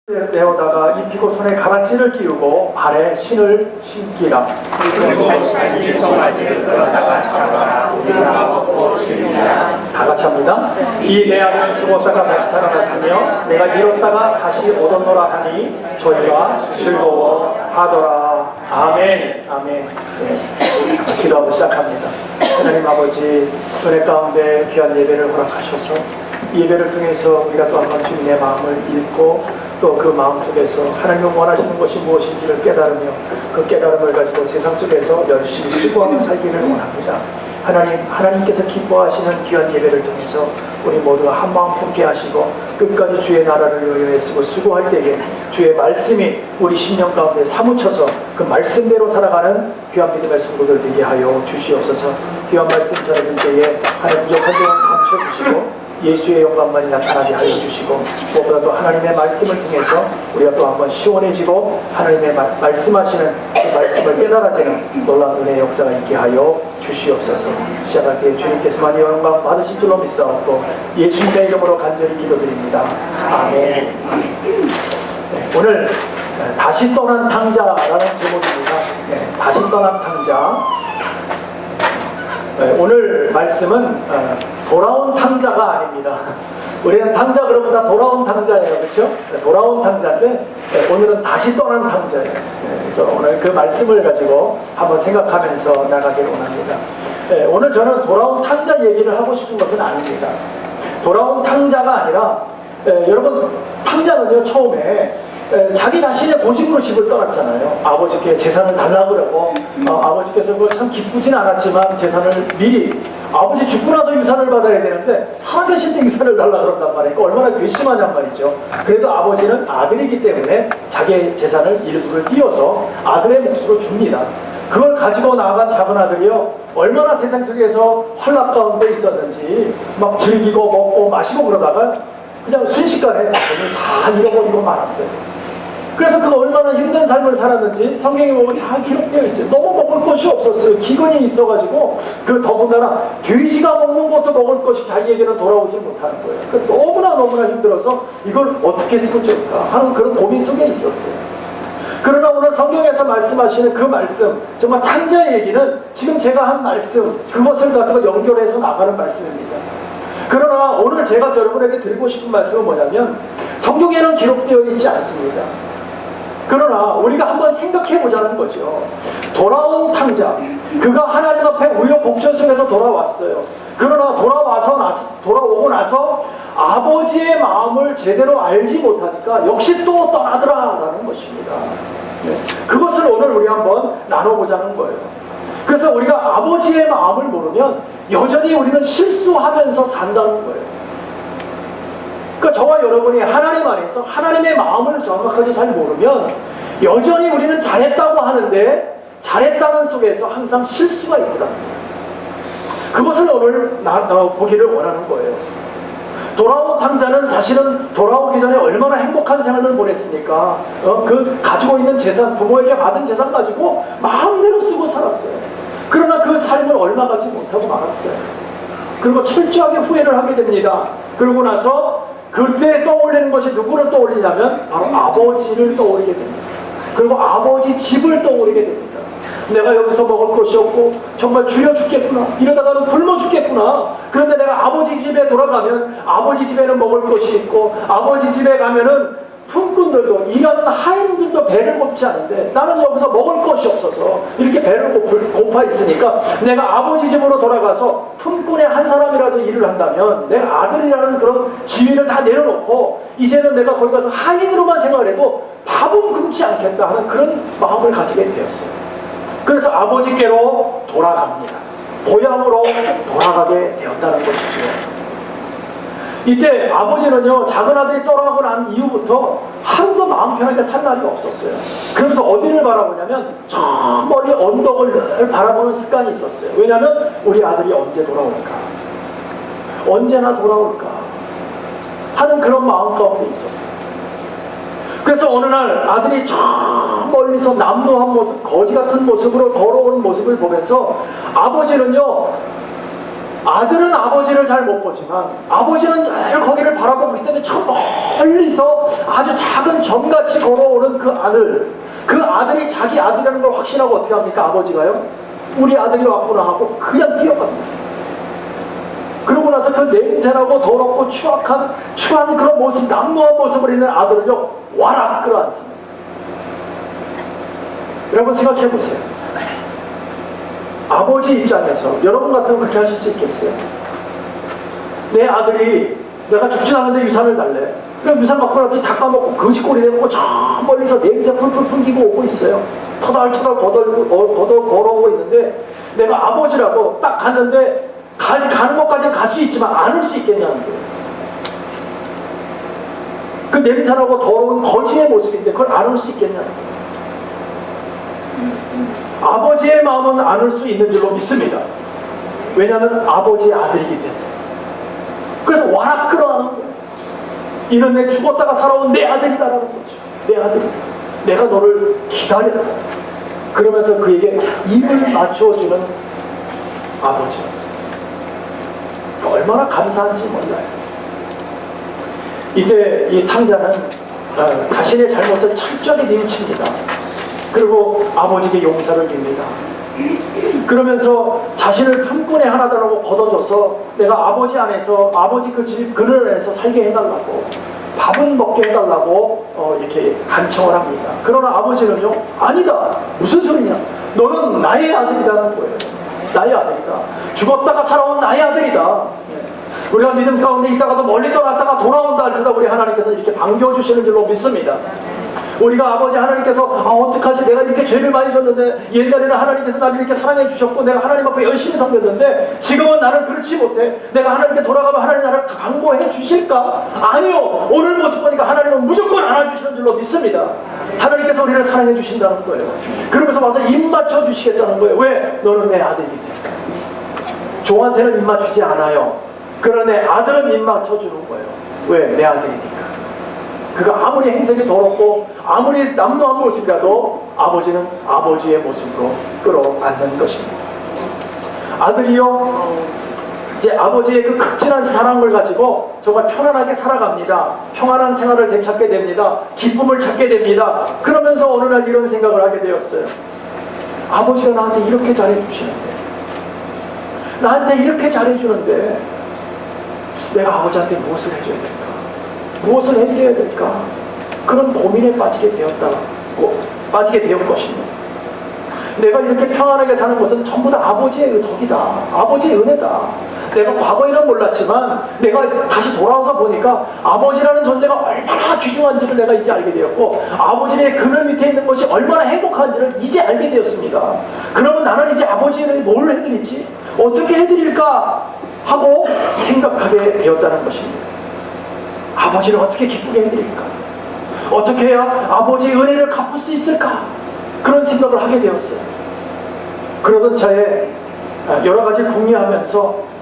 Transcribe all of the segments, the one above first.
내어다가 입히고 손에 가라지를 끼우고 발에 신을 신기라. 그리고 산지 송아지를 끌어다가 잡아라. 우리가 먹고 즐기라. 다 같이 합니다. 이 내 아들은 죽었다가 다시 살아났으며 내가 잃었다가 다시 얻었노라 하니 저희가 즐거워하더라. 아멘. 아멘. 네. 기도하고 시작합니다. 하나님 아버지, 은혜 가운데 귀한 예배를 허락하셔서 이 예배를 통해서 우리가 또 한 번 주님의 마음을 읽고 또 그 마음속에서 하나님이 원하시는 것이 무엇인지를 깨달으며 그 깨달음을 가지고 세상 속에서 열심히 수고하며 살기를 원합니다. 하나님께서 기뻐하시는 귀한 예배를 통해서 우리 모두가 한마음 품게 하시고 끝까지 주의 나라를 위하여 애쓰고 수고할 때에 주의 말씀이 우리 심령 가운데 사무쳐서 그 말씀대로 살아가는 귀한 믿음의 성도들 되게 하여 주시옵소서. 귀한 말씀 전해줄 때에 하나님 부족한 점은 감춰주시고 예수의 영광만이 나타나게 하여 주시고 무엇보다도 하나님의 말씀을 통해서 우리가 또 한번 시원해지고 하나님의 말씀하시는 그 말씀을 깨달아지는 놀라운 은혜의 역사가 있게 하여 주시옵소서. 시작할 때 주님께서만 영광 받으실 줄로 믿사옵고 예수님의 이름으로 간절히 기도드립니다. 아멘. 네, 오늘 다시 떠난 탕자라는 제목입니다. 네, 다시 떠난 탕자. 오늘 말씀은 돌아온 탕자가 아닙니다. 우리는 탕자 그러면 다 돌아온 탕자예요, 그렇죠? 돌아온 탕자인데 오늘은 다시 떠난 탕자예요. 그래서 오늘 그 말씀을 가지고 한번 생각하면서 나가기를 원합니다. 오늘 저는 돌아온 탕자 얘기를 하고 싶은 것은 아닙니다. 돌아온 탕자가 아니라 여러분, 탕자는요 처음에 자기 자신의 고집으로 집을 떠났잖아요. 아버지께 재산을 달라고 그러고 아버지께서 참 기쁘진 않았지만 재산을 미리 아버지 죽고 나서 유산을 받아야 되는데 살아계실 때 유산을 달라고 그런단 말이에요. 얼마나 괘씸하냔 말이죠. 그래도 아버지는 아들이기 때문에 자기의 재산을 일부를 띄어서 아들의 몫으로 줍니다. 그걸 가지고 나간 작은 아들이요 얼마나 세상 속에서 환락 가운데 있었는지 막 즐기고 먹고 마시고 그러다가 그냥 순식간에 돈을 다 잃어버리고 말았어요. 그래서 그가 얼마나 힘든 삶을 살았는지 성경에 보면 잘 기록되어 있어요. 너무 먹을 것이 없었어요. 기근이 있어가지고 그 더군다나 돼지가 먹는 것도 먹을 것이 자기에게는 돌아오지 못하는 거예요. 그 너무나 힘들어서 이걸 어떻게 쓰면 좋을까 하는 그런 고민 속에 있었어요. 그러나 오늘 성경에서 말씀하시는 그 말씀, 정말 탕자의 얘기는 지금 제가 한 말씀 그것을 갖다가 연결해서 나가는 말씀입니다. 그러나 오늘 제가 여러분에게 드리고 싶은 말씀은 뭐냐면 성경에는 기록되어 있지 않습니다. 그러나 우리가 한번 생각해 보자는 거죠. 돌아온 탕자, 그가 하나님 앞에 우여곡절 속에서 돌아왔어요. 그러나 돌아오고 나서 아버지의 마음을 제대로 알지 못하니까 역시 또 떠나더라라는 것입니다. 네. 그것을 오늘 우리 한번 나눠보자는 거예요. 그래서 우리가 아버지의 마음을 모르면 여전히 우리는 실수하면서 산다는 거예요. 그러니까 저와 여러분이 하나님 안에서 하나님의 마음을 정확하게 잘 모르면 여전히 우리는 잘했다고 하는데 잘했다는 속에서 항상 실수가 있더라. 그것을 오늘 보기를 원하는 거예요. 돌아온 탕자는 사실은 돌아오기 전에 얼마나 행복한 생활을 보냈습니까? 그 가지고 있는 재산, 부모에게 받은 재산 가지고 마음대로 쓰고 살았어요. 그러나 그 삶을 얼마 가지 못하고 말았어요. 그리고 철저하게 후회를 하게 됩니다. 그러고 나서 그때 떠올리는 것이 누구를 떠올리냐면 바로 아버지를 떠올리게 됩니다. 그리고 아버지 집을 떠올리게 됩니다. 내가 여기서 먹을 것이 없고 정말 줄여 죽겠구나, 이러다가는 굶어 죽겠구나. 그런데 내가 아버지 집에 돌아가면 아버지 집에는 먹을 것이 있고 아버지 집에 가면은 품꾼들도 일하는 하인들도 배를 고프지 않은데 나는 여기서 먹을 것이 없어서 이렇게 배를 고파 있으니까 내가 아버지 집으로 돌아가서 품꾼의 한 사람이라도 일을 한다면 내가 아들이라는 그런 지위를 다 내려놓고 이제는 내가 거기 가서 하인으로만 생활을 해도 밥은 굶지 않겠다 하는 그런 마음을 가지게 되었어요. 그래서 아버지께로 돌아갑니다. 고향으로 돌아가게 되었다는 것이죠. 이때 아버지는요 작은 아들이 떠나고 난 이후부터 하루도 마음 편하게 살 날이 없었어요. 그러면서 어디를 바라보냐면 저 멀리 언덕을 늘 바라보는 습관이 있었어요. 왜냐하면 우리 아들이 언제 돌아올까, 언제나 돌아올까 하는 그런 마음 가운데 있었어요. 그래서 어느 날 아들이 저 멀리서 남루한 모습, 거지 같은 모습으로 걸어오는 모습을 보면서 아버지는요 아들은 아버지를 잘 못 보지만 아버지는 늘 거기를 바라보고 있기 때문에 저 멀리서 아주 작은 점같이 걸어오는 그 아들이 자기 아들이라는 걸 확신하고 어떻게 합니까? 아버지가요? 우리 아들이 왔구나 하고 그냥 뛰어갑니다. 그러고 나서 그 냄새나고 더럽고 추한 그런 모습, 남루한 모습을 있는 아들을요, 와락 끌어안습니다. 여러분 생각해 보세요. 아버지 입장에서 여러분 같으면 그렇게 하실 수 있겠어요? 내 아들이 내가 죽지 않는데 유산을 달래. 그럼 유산 갖고 나더니 다 까먹고 거지꼬리 내고 저 멀리서 냄새 풀풀 풍기고 오고 있어요. 터덜터덜 걸어오고 있는데 내가 아버지라고 딱 갔는데 가는 것까지는 갈 수 있지만 안 올 수 있겠냐는 거예요. 그 냄새나고 더러운 거지의 모습인데 그걸 안 올 수 있겠냐는 거예요. 아버지의 마음은 안 올 수 있는 줄로 믿습니다. 왜냐하면 아버지의 아들이기 때문에. 그래서 와락 끌어안는 거예요. 이는 내 죽었다가 살아온 내 아들이다라는 거죠. 내 아들이다. 내가 너를 기다렸다. 그러면서 그에게 입을 맞춰주는 아버지였어요. 얼마나 감사한지 몰라요. 이때 이 탕자는 자신의 잘못을 철저히 뉘우칩니다. 그리고 아버지께 용서를 빕니다. 그러면서 자신을 품꾼의 하나다라고 걷어줘서 내가 아버지 안에서 아버지 그 집 그늘 안에서 살게 해달라고 밥은 먹게 해달라고 이렇게 간청을 합니다. 그러나 아버지는요, 아니다, 무슨 소리냐, 너는 나의 아들이라는 거예요. 나의 아들이다. 죽었다가 살아온 나의 아들이다. 우리가 믿음 가운데 있다가도 멀리 떠났다가 돌아온다 할지라도 우리 하나님께서 이렇게 반겨주시는 줄로 믿습니다. 우리가 아버지 하나님께서 어떡하지, 내가 이렇게 죄를 많이 졌는데 옛날에는 하나님께서 나를 이렇게 사랑해 주셨고 내가 하나님 앞에 열심히 섬겼는데 지금은 나는 그렇지 못해, 내가 하나님께 돌아가면 하나님 나를 강구해 주실까? 아니요, 오늘 모습 보니까 하나님은 무조건 안아주시는 줄로 믿습니다. 하나님께서 우리를 사랑해 주신다는 거예요. 그러면서 와서 입 맞춰 주시겠다는 거예요. 왜? 너는 내 아들이기 때문에. 종한테는 입 맞추지 않아요. 그러나 내 아들은 입 맞춰 주는 거예요. 왜? 내 아들이니까. 그가 아무리 행색이 더럽고 아무리 남루한 모습이라도 아버지는 아버지의 모습으로 끌어안는 것입니다. 아들이요, 이제 아버지의 그 극진한 사랑을 가지고 정말 편안하게 살아갑니다. 평안한 생활을 되찾게 됩니다. 기쁨을 찾게 됩니다. 그러면서 어느 날 이런 생각을 하게 되었어요. 아버지가 나한테 이렇게 잘해주시는데, 나한테 이렇게 잘해주는데 내가 아버지한테 무엇을 해줘야 될까? 무엇을 해드려야 될까? 그런 고민에 빠지게 될 것입니다. 내가 이렇게 평안하게 사는 것은 전부 다 아버지의 덕이다. 아버지의 은혜다. 내가 과거에는 몰랐지만 내가 다시 돌아와서 보니까 아버지라는 존재가 얼마나 귀중한지를 내가 이제 알게 되었고 아버지의 그늘 밑에 있는 것이 얼마나 행복한지를 이제 알게 되었습니다. 그러면 나는 이제 아버지를 뭘 해드리지? 어떻게 해드릴까? 하고 생각하게 되었다는 것입니다. 아버지를 어떻게 기쁘게 해드릴까? 어떻게 해야 아버지의 은혜를 갚을 수 있을까? 그런 생각을 하게 되었어요. 그러던 차에 여러 가지를 궁리하면서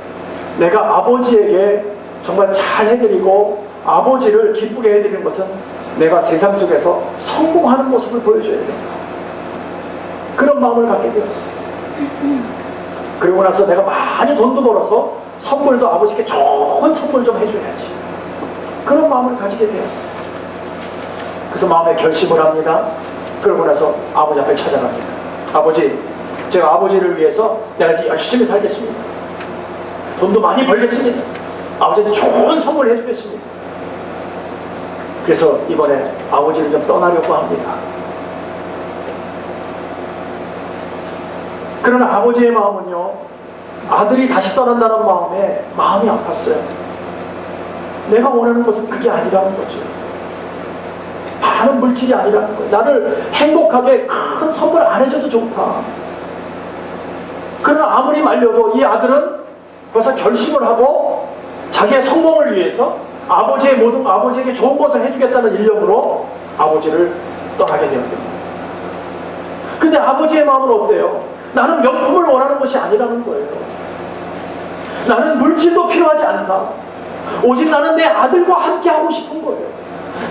내가 아버지에게 정말 잘 해드리고 아버지를 기쁘게 해드리는 것은 내가 세상 속에서 성공하는 모습을 보여줘야 된다. 그런 마음을 갖게 되었어요. 그리고 나서 내가 많이 돈도 벌어서 선물도 아버지께 좋은 선물 좀 해줘야지. 그런 마음을 가지게 되었어요. 그래서 마음에 결심을 합니다. 그러고 나서 아버지 앞에 찾아갑니다. 아버지, 제가 아버지를 위해서 내가 이제 열심히 살겠습니다. 돈도 많이 벌겠습니다. 아버지한테 좋은 선물 해주겠습니다. 그래서 이번에 아버지를 좀 떠나려고 합니다. 그러나 아버지의 마음은요, 아들이 다시 떠난다는 마음이 아팠어요. 내가 원하는 것은 그게 아니라는 거죠. 많은 물질이 아니라는 거예요. 나를 행복하게 큰 선물 안 해줘도 좋다. 그러나 아무리 말려도 이 아들은 벌써 결심을 하고 자기의 성공을 위해서 아버지에게 좋은 것을 해주겠다는 일념으로 아버지를 떠나게 되었습니다. 근데 아버지의 마음은 어때요? 나는 명품을 원하는 것이 아니라는 거예요. 나는 물질도 필요하지 않다. 오직 나는 내 아들과 함께 하고 싶은 거예요.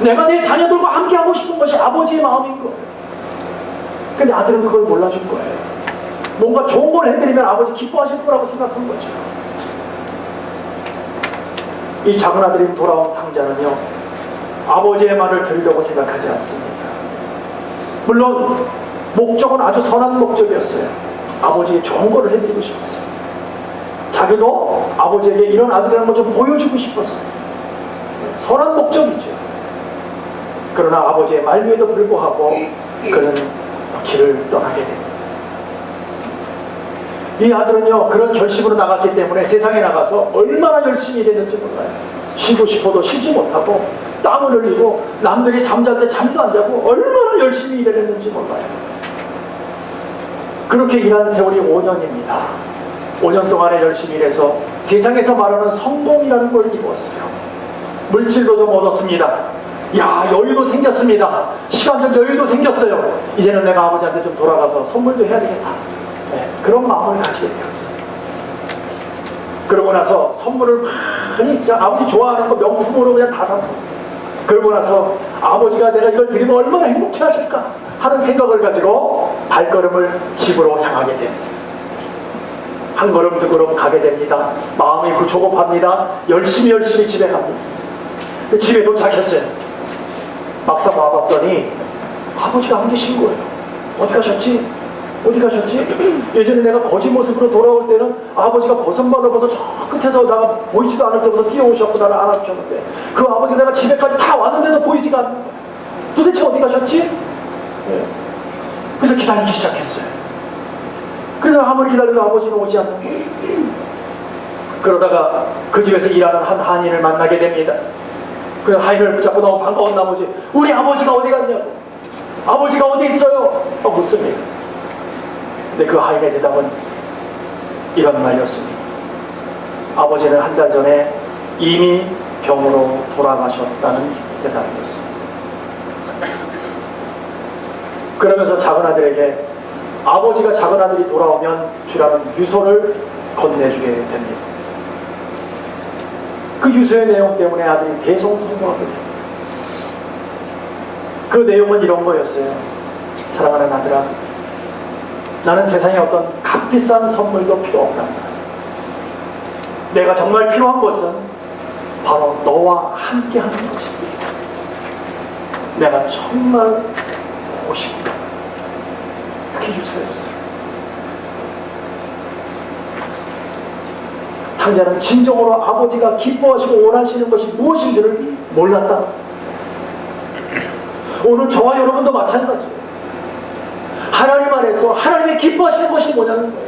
내가 내 자녀들과 함께 하고 싶은 것이 아버지의 마음인 거예요. 근데 아들은 그걸 몰라준 거예요. 뭔가 좋은 걸 해드리면 아버지 기뻐하실 거라고 생각한 거죠. 이 작은 아들인 돌아온 탕자는요, 아버지의 말을 들으려고 생각하지 않습니다. 물론 목적은 아주 선한 목적이었어요. 아버지의 좋은 거를 해드리고 싶었어요. 자기도 아버지에게 이런 아들이라는 걸 좀 보여주고 싶어서. 선한 목적이죠. 그러나 아버지의 말미에도 불구하고 그는 길을 떠나게 됩니다. 이 아들은요, 그런 결심으로 나갔기 때문에 세상에 나가서 얼마나 열심히 일했는지 몰라요. 쉬고 싶어도 쉬지 못하고 땀을 흘리고 남들이 잠잘 때 잠도 안 자고 얼마나 열심히 일했는지 몰라요. 그렇게 일한 세월이 5년입니다. 5년 동안에 열심히 일해서 세상에서 말하는 성공이라는 걸 이루었어요. 물질도 좀 얻었습니다. 야, 여유도 생겼습니다. 시간적 여유도 생겼어요. 이제는 내가 아버지한테 좀 돌아가서 선물도 해야 되겠다. 네, 그런 마음을 가지게 되었어요. 그러고 나서 선물을 많이 진짜 아버지 좋아하는 거 명품으로 그냥 다 샀어요. 그러고 나서 아버지가 내가 이걸 드리면 얼마나 행복해 하실까 하는 생각을 가지고 발걸음을 집으로 향하게 됩니다. 한 걸음 두 걸음 가게 됩니다. 마음이 조급합니다. 열심히 집에 갑니다. 집에 도착했어요. 막상 와봤더니 아버지가 안 계신 거예요. 어디 가셨지? 어디 가셨지? 예전에 내가 거지 모습으로 돌아올 때는 아버지가 버선발로 벗어 저 끝에서 나가 보이지도 않을 때부터 뛰어오셨고 나를 안아주셨는데 그 아버지가 내가 집에까지 다 왔는데도 보이지가 않는 거예요. 도대체 어디 가셨지? 네. 그래서 기다리기 시작했어요. 그래서 아무리 기다려도 아버지는 오지 않는 거예요. 그러다가 그 집에서 일하는 한 한인을 만나게 됩니다. 그 한인을 붙잡고 너무 반가운 나머지 우리 아버지가 어디 갔냐고, 아버지가 어디 있어요? 묻습니다. 근데 그 한인의 대답은 이런 말이었습니다. 아버지는 한 달 전에 이미 병으로 돌아가셨다는 대답이었습니다. 그러면서 작은 아들에게 아버지가 작은 아들이 돌아오면 주라는 유서를 건네주게 됩니다. 그 유서의 내용 때문에 아들이 대성통곡하게 됩니다. 그 내용은 이런 거였어요. 사랑하는 아들아, 나는 세상에 어떤 값비싼 선물도 필요 없다. 내가 정말 필요한 것은 바로 너와 함께 하는 것이다. 내가 정말 보고 싶다. 그게 유서였어요. 탕자는 진정으로 아버지가 기뻐하시고 원하시는 것이 무엇인지를 몰랐다. 오늘 저와 여러분도 마찬가지예요. 하나님 안에서 하나님이 기뻐하시는 것이 뭐냐는 거예요.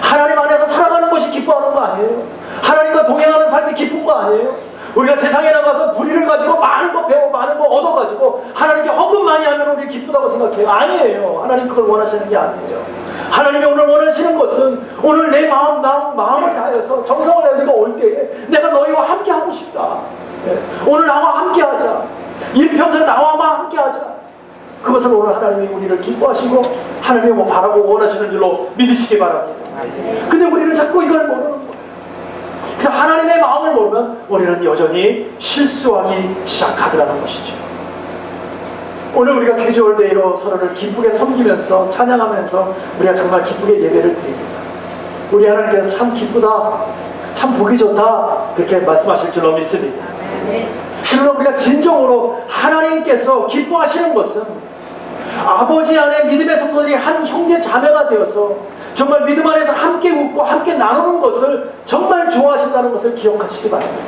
하나님 안에서 살아가는 것이 기뻐하는 거 아니에요. 하나님과 동행하는 삶이 기쁜 거 아니에요. 우리가 세상에 나가서 불의를 가지고 많은 거 배워 많은 거 얻어가지고 하나님께 헌금 많이 하면 우리 기쁘다고 생각해요. 아니에요. 하나님 그걸 원하시는 게 아니에요. 하나님이 오늘 원하시는 것은 오늘 내 마음을 다해서 정성을 다해서 올 때에 내가 너희와 함께 하고 싶다. 오늘 나와 함께 하자. 일평생 나와만 함께 하자. 그것을 오늘 하나님이 우리를 기뻐하시고 하나님이 바라고 원하시는 줄로 믿으시기 바랍니다. 근데 우리는 자꾸 이걸 모르는 거예요. 그래서 하나님의 마음을 모르면 우리는 여전히 실수하기 시작하더라는 것이죠. 오늘 우리가 캐주얼 데이로 서로를 기쁘게 섬기면서 찬양하면서 우리가 정말 기쁘게 예배를 드립니다. 우리 하나님께서 참 기쁘다, 참 보기 좋다 그렇게 말씀하실 줄로 믿습니다. 그러나 우리가 진정으로 하나님께서 기뻐하시는 것은 아버지 안에 믿음의 성도들이 한 형제 자매가 되어서 정말 믿음 안에서 함께 웃고 함께 나누는 것을 정말 좋아하신다는 것을 기억하시기 바랍니다.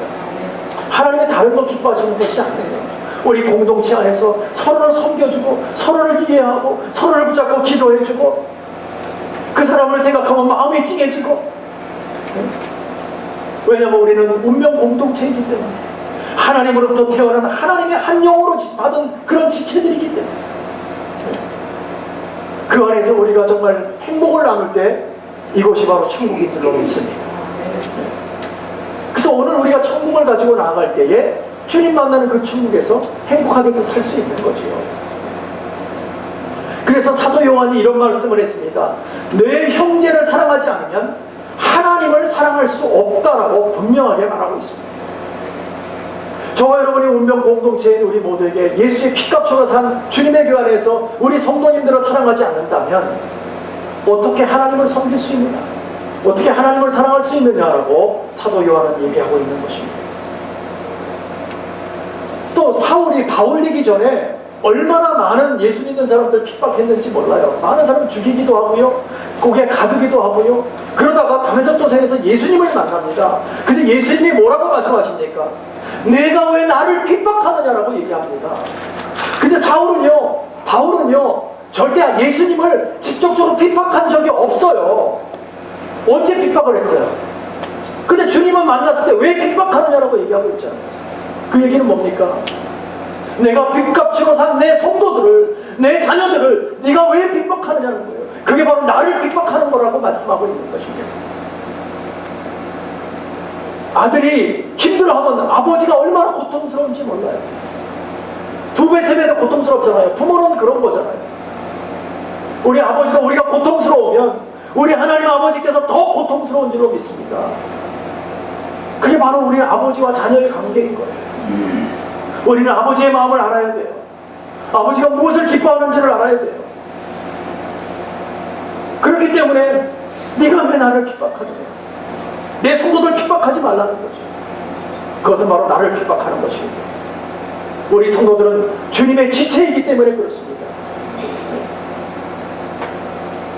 하나님의 다른 거 기뻐하시는 것이 아니에요. 우리 공동체 안에서 서로를 섬겨주고 서로를 이해하고 서로를 붙잡고 기도해주고 그 사람을 생각하면 마음이 찡해지고, 왜냐하면 우리는 운명 공동체이기 때문에 하나님으로부터 태어난 하나님의 한 영으로 받은 그런 지체들이기 때문에 그 안에서 우리가 정말 행복을 나눌 때 이곳이 바로 천국인 줄로 믿습니다. 그래서 오늘 우리가 천국을 가지고 나아갈 때에 주님 만나는 그 천국에서 행복하게 또 살 수 있는 거지요. 그래서 사도 요한이 이런 말씀을 했습니다. 내 형제를 사랑하지 않으면 하나님을 사랑할 수 없다라고 분명하게 말하고 있습니다. 저와 여러분이 운명 공동체인 우리 모두에게 예수의 피값으로 산 주님의 교회 안에서 우리 성도님들을 사랑하지 않는다면 어떻게 하나님을 섬길 수 있느냐, 어떻게 하나님을 사랑할 수 있느냐라고 사도 요한은 얘기하고 있는 것입니다. 사울이 바울 되기 전에 얼마나 많은 예수 믿는 사람들 핍박했는지 몰라요. 많은 사람 죽이기도 하고요, 고개 가두기도 하고요. 그러다가 다메섹 도상에서 예수님을 만납니다. 근데 예수님이 뭐라고 말씀하십니까? 내가 왜 나를 핍박하느냐라고 얘기합니다. 근데 바울은요 절대 예수님을 직접적으로 핍박한 적이 없어요. 언제 핍박을 했어요? 근데 주님을 만났을 때 왜 핍박하느냐라고 얘기하고 있잖아요. 그 얘기는 뭡니까? 내가 빚값으로 산 내 성도들을, 내 자녀들을 네가 왜 핍박하느냐는 거예요. 그게 바로 나를 핍박하는 거라고 말씀하고 있는 것입니다. 아들이 힘들어하면 아버지가 얼마나 고통스러운지 몰라요. 2배, 3배 더 고통스럽잖아요. 부모는 그런 거잖아요. 우리 아버지도 우리가 고통스러우면 우리 하나님 아버지께서 더 고통스러운 줄로 믿습니다. 그게 바로 우리 아버지와 자녀의 관계인 거예요. 우리는 아버지의 마음을 알아야 돼요. 아버지가 무엇을 기뻐하는지를 알아야 돼요. 그렇기 때문에 네가 왜 나를 핍박하느냐, 내 성도들 핍박하지 말라는 거죠. 그것은 바로 나를 핍박하는 것입니다. 우리 성도들은 주님의 지체이기 때문에 그렇습니다.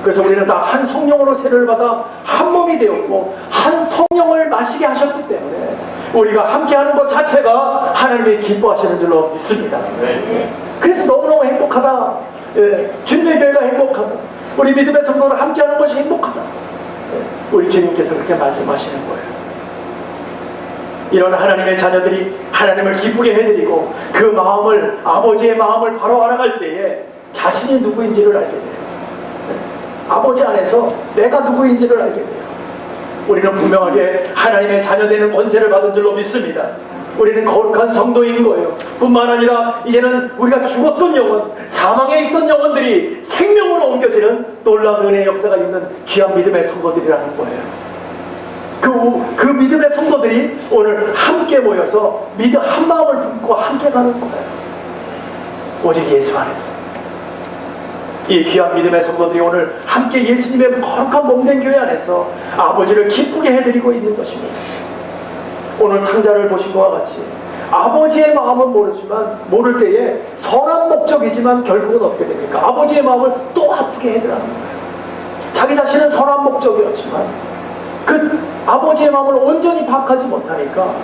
그래서 우리는 다 한 성령으로 세례를 받아 한 몸이 되었고 한 성령을 마시게 하셨기 때문에 우리가 함께하는 것 자체가 하나님이 기뻐하시는 줄로 믿습니다. 그래서 너무너무 행복하다. 주님의 교회가 행복하다. 우리 믿음의 성도를 함께하는 것이 행복하다. 우리 주님께서 그렇게 말씀하시는 거예요. 이런 하나님의 자녀들이 하나님을 기쁘게 해드리고 그 마음을, 아버지의 마음을 바로 알아갈 때에 자신이 누구인지를 알게 돼요. 아버지 안에서 내가 누구인지를 알게 돼요. 우리는 분명하게 하나님의 자녀되는 권세를 받은 줄로 믿습니다. 우리는 거룩한 성도인 거예요. 뿐만 아니라 이제는 우리가 죽었던 영혼, 사망에 있던 영혼들이 생명으로 옮겨지는 놀라운 은혜의 역사가 있는 귀한 믿음의 성도들이라는 거예요. 그 믿음의 성도들이 오늘 함께 모여서 믿음 한 마음을 품고 함께 가는 거예요. 오직 예수 안에서. 이 귀한 믿음의 성도들이 오늘 함께 예수님의 거룩한 몸된 교회 안에서 아버지를 기쁘게 해드리고 있는 것입니다. 오늘 탕자를 보신 것과 같이 아버지의 마음은 모르지만 모를 때에 선한 목적이지만 결국은 어떻게 됩니까? 아버지의 마음을 또 아프게 해드라는 거예요. 자기 자신은 선한 목적이었지만 그 아버지의 마음을 온전히 파악하지 못하니까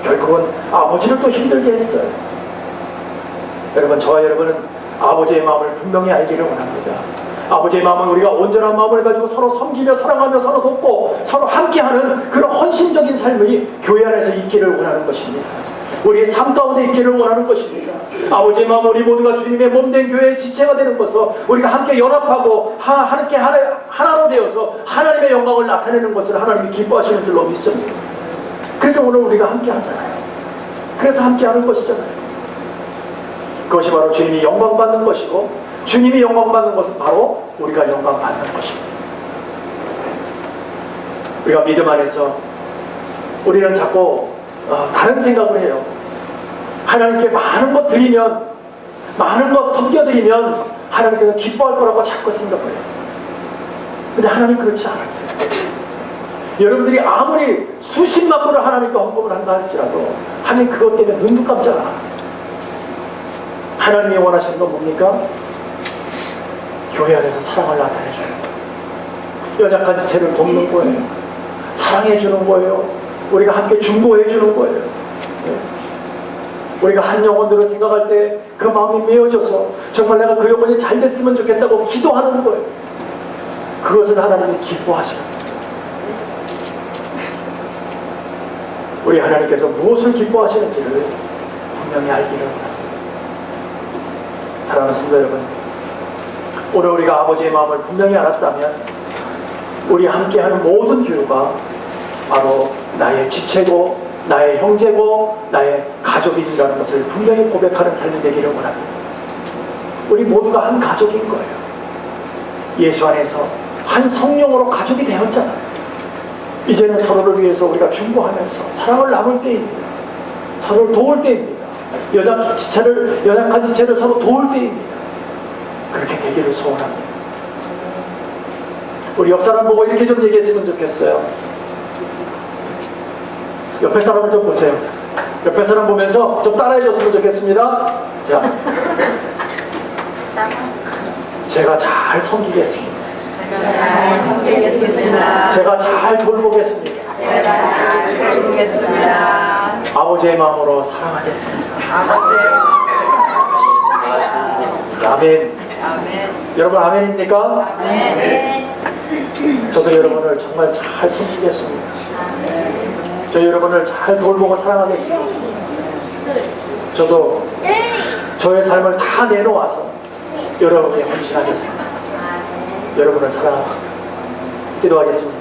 결국은 아버지를 또 힘들게 했어요. 여러분, 저와 여러분은 아버지의 마음을 분명히 알기를 원합니다. 아버지의 마음은 우리가 온전한 마음을 가지고 서로 섬기며 사랑하며 서로 돕고 서로 함께하는 그런 헌신적인 삶이 교회 안에서 있기를 원하는 것입니다. 우리의 삶 가운데 있기를 원하는 것입니다. 아버지의 마음, 우리 모두가 주님의 몸된 교회의 지체가 되는 것을 우리가 함께 연합하고 함께 하나로 되어서 하나님의 영광을 나타내는 것을 하나님이 기뻐하시는 줄로 믿습니다. 그래서 오늘 우리가 함께 하잖아요. 그래서 함께 하는 것이잖아요. 그것이 바로 주님이 영광받는 것이고 주님이 영광받는 것은 바로 우리가 영광받는 것입니다. 우리가 믿음 안에서 우리는 자꾸 다른 생각을 해요. 하나님께 많은 것 드리면, 많은 것 섬겨드리면 하나님께서 기뻐할 거라고 자꾸 생각을 해요. 근데 하나님 그렇지 않았어요. 여러분들이 아무리 수십만 불을 하나님께 헌금을 한다 할지라도 하나님 그것 때문에 눈도 깜짝 안 왔어요. 하나님이 원하시는 건 뭡니까? 교회 안에서 사랑을 나타내주는 거예요. 연약한 지체를 돕는 거예요. 사랑해주는 거예요. 우리가 함께 중보해주는 거예요. 우리가 한 영혼들을 생각할 때 그 마음이 메어져서 정말 내가 그 영혼이 잘 됐으면 좋겠다고 기도하는 거예요. 그것을 하나님이 기뻐하시는 거예요. 우리 하나님께서 무엇을 기뻐하시는지를 분명히 알기를 원합니다. 사랑하는 성도 여러분, 오늘 우리가 아버지의 마음을 분명히 알았다면 우리 함께하는 모든 교회가 바로 나의 지체고 나의 형제고 나의 가족이라는 것을 분명히 고백하는 삶이 되기를 원합니다. 우리 모두가 한 가족인 거예요. 예수 안에서 한 성령으로 가족이 되었잖아요. 이제는 서로를 위해서 우리가 중보하면서 사랑을 나눌 때입니다. 서로를 도울 때입니다. 연약한 지체를 서로 도울 때입니다. 그렇게 되기를 소원합니다. 우리 옆 사람 보고 이렇게 좀 얘기했으면 좋겠어요. 옆에 사람을 좀 보세요. 옆에 사람 보면서 좀 따라해 줬으면 좋겠습니다. 자, 제가 잘 섬기겠습니다. 잘 섬기겠습니다. 제가 잘 돌보겠습니다. 제가 잘 돌보겠습니다. 아버지의 마음으로 사랑하겠습니다. 아버지의 아멘. 아멘. 여러분 아멘입니까? 아멘. 저도 여러분을 정말 잘 섬기겠습니다. 저 여러분을 잘 돌보고 사랑하겠습니다. 저도 저의 삶을 다 내놓아서 여러분께 헌신하겠습니다. 여러분을 사랑합니다. 기도하겠습니다.